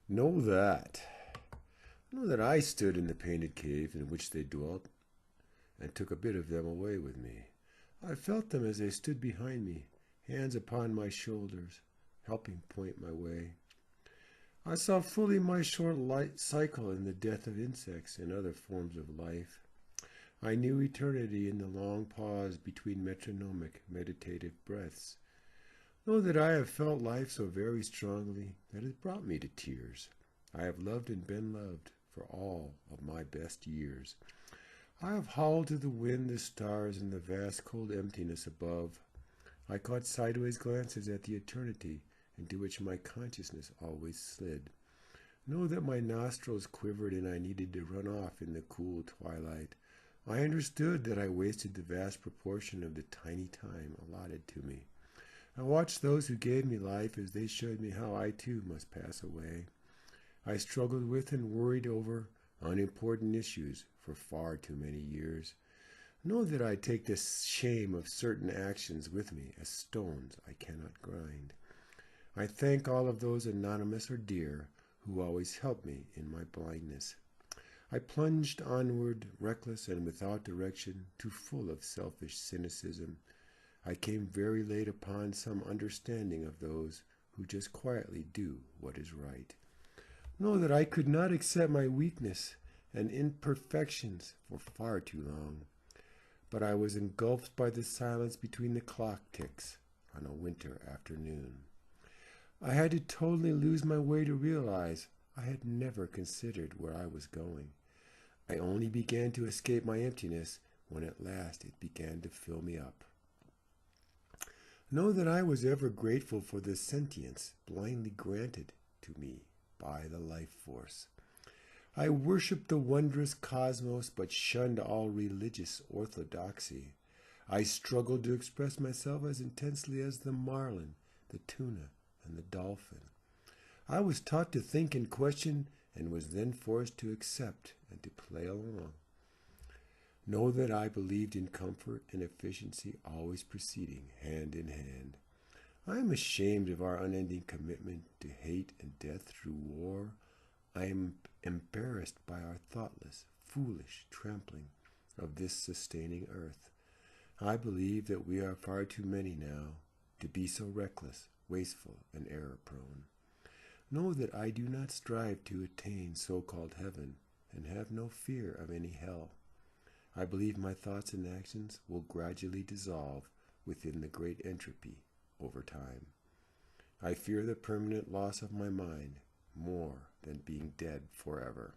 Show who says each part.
Speaker 1: Know that. Know that I stood in the painted cave in which they dwelt, and took a bit of them away with me. I felt them as they stood behind me, hands upon my shoulders, helping point my way. I saw fully my short light cycle in the death of insects and other forms of life. I knew eternity in the long pause between metronomic, meditative breaths. Know that I have felt life so very strongly that it brought me to tears. I have loved and been loved for all of my best years. I have howled to the wind, the stars, and the vast cold emptiness above. I caught sideways glances at the eternity into which my consciousness always slid. Know that my nostrils quivered and I needed to run off in the cool twilight. I understood that I wasted the vast proportion of the tiny time allotted to me. I watched those who gave me life as they showed me how I too must pass away. I struggled with and worried over unimportant issues for far too many years. Know that I take the shame of certain actions with me as stones I cannot grind. I thank all of those anonymous or dear who always helped me in my blindness. I plunged onward, reckless and without direction, too full of selfish cynicism. I came very late upon some understanding of those who just quietly do what is right. Know that I could not accept my weakness and imperfections for far too long, but I was engulfed by the silence between the clock ticks on a winter afternoon. I had to totally lose my way to realize I had never considered where I was going. I only began to escape my emptiness when at last it began to fill me up. Know that I was ever grateful for the sentience blindly granted to me by the life force. I worshipped the wondrous cosmos but shunned all religious orthodoxy. I struggled to express myself as intensely as the marlin, the tuna, and the dolphin. I was taught to think and question and was then forced to accept and to play along. Know that I believed in comfort and efficiency always proceeding hand in hand. I am ashamed of our unending commitment to hate and death through war. I am embarrassed by our thoughtless, foolish trampling of this sustaining earth. I believe that we are far too many now to be so reckless, wasteful, and error-prone. Know that I do not strive to attain so-called heaven and have no fear of any hell. I believe my thoughts and actions will gradually dissolve within the great entropy over time. I fear the permanent loss of my mind more than being dead forever.